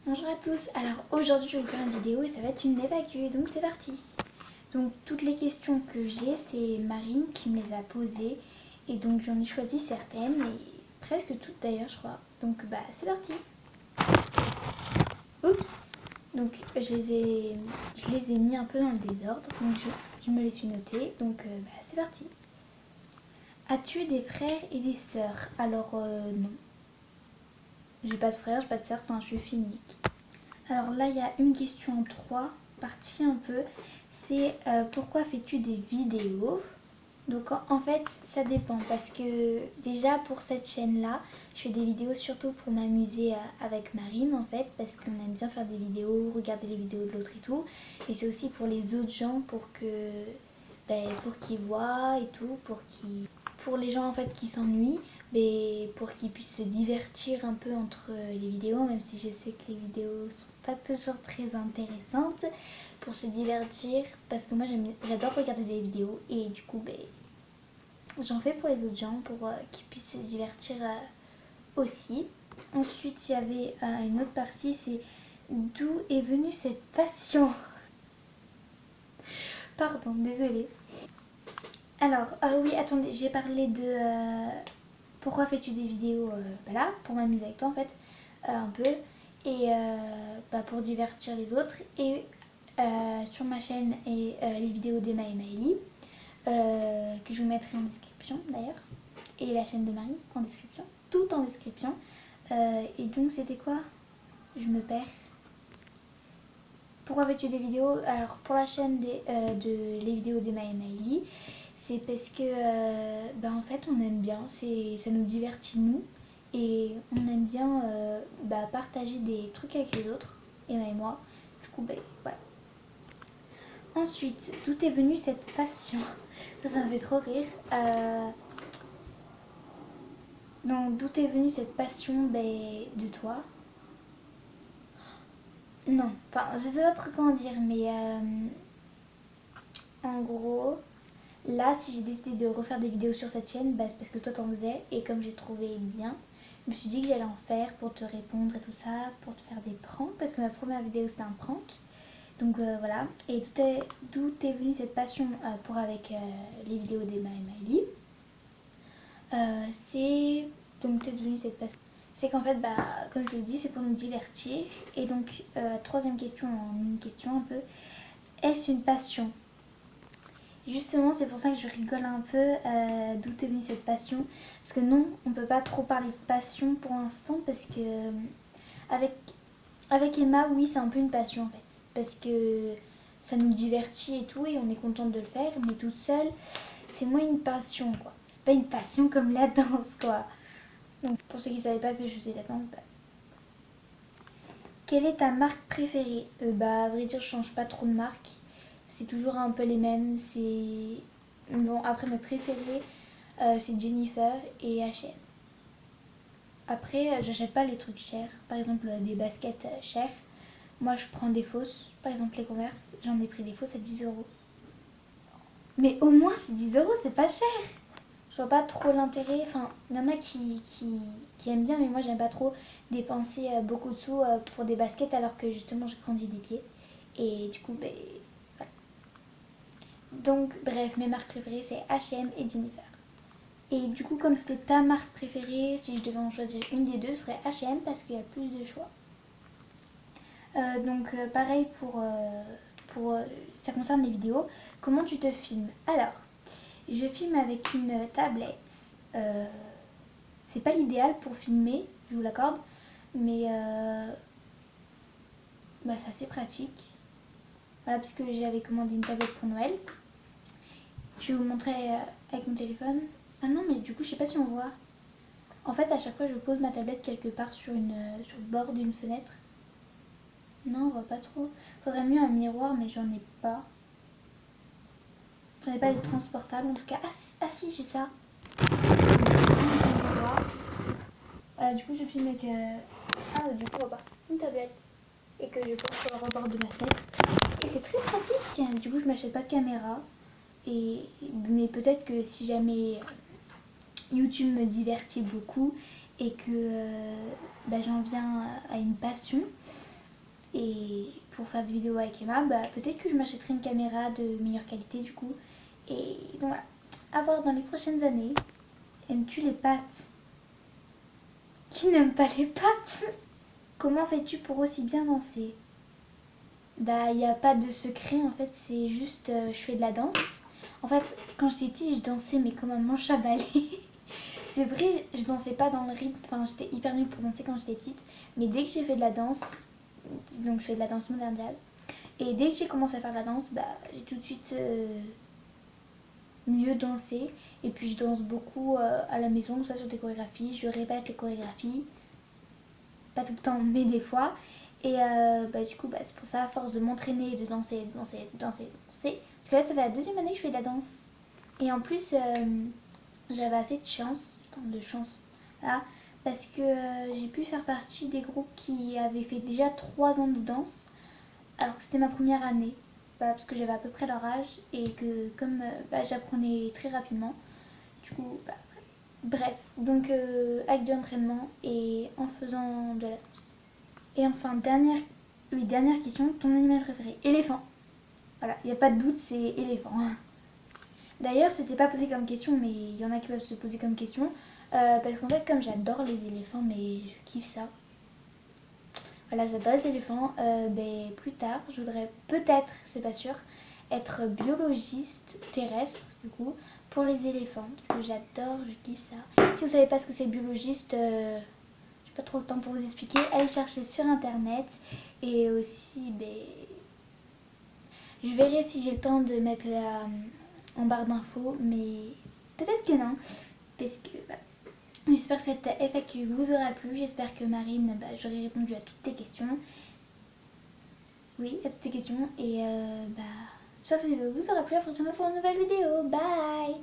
Bonjour à tous, alors aujourd'hui je vais vous faire une vidéo et ça va être une FAQ, donc c'est parti. Donc toutes les questions que j'ai, c'est Marine qui me les a posées et donc j'en ai choisi certaines et presque toutes d'ailleurs je crois. Donc c'est parti. Oups. Donc je les ai mis un peu dans le désordre, donc je me les suis notées, donc c'est parti. As-tu des frères et des sœurs? Alors non. J'ai pas de frères, j'ai pas de sœurs, enfin je suis fille unique. Alors là, il y a une question en 3 parties un peu. C'est pourquoi fais-tu des vidéos? Donc en fait, ça dépend parce que déjà pour cette chaîne-là, je fais des vidéos surtout pour m'amuser avec Marine en fait, parce qu'on aime bien faire des vidéos, regarder les vidéos de l'autre et tout. Et c'est aussi pour les autres gens pour qu'ils voient et tout, pour les gens en fait qui s'ennuient, mais pour qu'ils puissent se divertir un peu entre les vidéos, même si je sais que les vidéos sont pas toujours très intéressantes, pour se divertir, parce que moi j'adore regarder des vidéos et du coup j'en fais pour les autres gens, pour qu'ils puissent se divertir aussi. Ensuite il y avait une autre partie, c'est d'où est venue cette passion. Pardon, désolée. Alors, oui, attendez, j'ai parlé de pourquoi fais-tu des vidéos là, pour m'amuser avec toi en fait, un peu, et pour divertir les autres. Et sur ma chaîne et les vidéos d'Emma et Maëlie, que je vous mettrai en description d'ailleurs, et la chaîne de Marie en description, tout en description. Et donc c'était quoi? Je me perds. Pourquoi fais-tu des vidéos? Alors pour la chaîne de les vidéos d'Emma et Maëlie, c'est parce que en fait on aime bien, ça nous divertit nous et on aime bien partager des trucs avec les autres, Emma et moi. Du coup voilà. Ensuite, d'où est venue cette passion? Ça me fait trop rire. Donc d'où est venue cette passion de toi? Non, enfin je sais pas trop comment dire, mais en gros, là, si j'ai décidé de refaire des vidéos sur cette chaîne, c'est parce que toi t'en faisais et comme j'ai trouvé bien, je me suis dit que j'allais en faire pour te répondre et tout ça, pour te faire des pranks, parce que ma première vidéo c'était un prank. Donc voilà, et d'où est venue cette passion pour avec les vidéos d'Emma et Miley. C'est donc d'où est venue cette passion. C'est qu'en fait, comme je le dis, c'est pour nous divertir. Et donc, troisième question en une question un peu, est-ce une passion? Justement, c'est pour ça que je rigole un peu d'où est venue cette passion. Parce que non, on peut pas trop parler de passion pour l'instant parce que avec, avec Emma, oui, c'est un peu une passion en fait. Parce que ça nous divertit et tout et on est contente de le faire. Mais toute seule, c'est moins une passion quoi. C'est pas une passion comme la danse quoi. Donc pour ceux qui ne savaient pas que je faisais la danse, quelle est ta marque préférée? À vrai dire, je change pas trop de marque. C'est toujours un peu les mêmes. C'est bon, après mes préférés, c'est Jennifer et H&M. Après, j'achète pas les trucs chers. Par exemple, des baskets chères. Moi, je prends des fausses. Par exemple, les Converse, j'en ai pris des fausses à 10 euros. Mais au moins, c'est 10 euros, c'est pas cher. Je vois pas trop l'intérêt. Enfin, il y en a qui aiment bien, mais moi, j'aime pas trop dépenser beaucoup de sous pour des baskets alors que justement, je grandis des pieds. Et du coup, voilà. Donc, bref, mes marques préférées, c'est H&M et Jennifer. Et du coup, comme c'était ta marque préférée, si je devais en choisir une des deux, ce serait H&M parce qu'il y a plus de choix. Pareil ça concerne les vidéos. Comment tu te filmes? Alors, je filme avec une tablette. Euh, c'est pas l'idéal pour filmer, je vous l'accorde, mais c'est assez pratique. Voilà, parce que j'avais commandé une tablette pour Noël. Je vais vous montrer avec mon téléphone. Ah non, mais du coup, je sais pas si on voit. En fait, à chaque fois, je pose ma tablette quelque part sur le bord d'une fenêtre. Non, on voit pas trop. Faudrait mieux un miroir, mais j'en ai pas. J'en ai pas des transportables en tout cas. Ah si, j'ai ça. Du coup, je filme avec du coup, on voit pas une tablette et que je pose sur le rebord de ma fenêtre. Et c'est très pratique. Du coup, je m'achète pas de caméra. Mais peut-être que si jamais YouTube me divertit beaucoup et que j'en viens à une passion, faire des vidéos avec Emma, bah peut-être que je m'achèterai une caméra de meilleure qualité du coup. Et donc voilà, à voir dans les prochaines années. Aimes-tu les pâtes? Qui n'aime pas les pâtes? Comment fais-tu pour aussi bien danser? Bah il n'y a pas de secret en fait, c'est juste je fais de la danse. En fait quand j'étais petite je dansais mais comme un manche à balai. C'est vrai, je dansais pas dans le rythme, enfin j'étais hyper nulle pour danser quand j'étais petite. Mais dès que j'ai fait de la danse, donc je fais de la danse moderne jazz. Et dès que j'ai commencé à faire de la danse, bah j'ai tout de suite mieux dansé. Et puis je danse beaucoup à la maison, tout ça sur des chorégraphies. Je répète les chorégraphies, pas tout le temps, mais des fois. Et bah, du coup, bah, c'est pour ça, à force de m'entraîner, de danser, de danser, de danser, de danser. Parce que là, ça fait la deuxième année que je fais de la danse. Et en plus, j'avais assez de chance, enfin de chance, là, parce que j'ai pu faire partie des groupes qui avaient fait déjà 3 ans de danse, alors que c'était ma première année. Voilà, parce que j'avais à peu près leur âge et que comme bah, j'apprenais très rapidement, du coup, bah, bref, donc avec de l'entraînement et en faisant de la danse. Et enfin, dernière question, ton animal préféré? Éléphant. Voilà, il n'y a pas de doute, c'est éléphant. D'ailleurs, c'était pas posé comme question, mais il y en a qui peuvent se poser comme question. Parce qu'en fait, comme j'adore les éléphants, mais je kiffe ça. Voilà, j'adore les éléphants. Ben, plus tard, je voudrais peut-être, c'est pas sûr, être biologiste terrestre, du coup, pour les éléphants. Parce que j'adore, je kiffe ça. Si vous savez pas ce que c'est biologiste, j'ai pas trop le temps pour vous expliquer. Allez chercher sur internet. Et aussi, ben, je verrai si j'ai le temps de mettre en barre d'infos, mais peut-être que non. Parce que bah, j'espère que cette FAQ vous aura plu. J'espère que Marine, bah, j'aurai répondu à toutes tes questions. Oui, à toutes tes questions. Et bah, j'espère que ça vous aura plu. À la prochaine fois pour une nouvelle vidéo. Bye!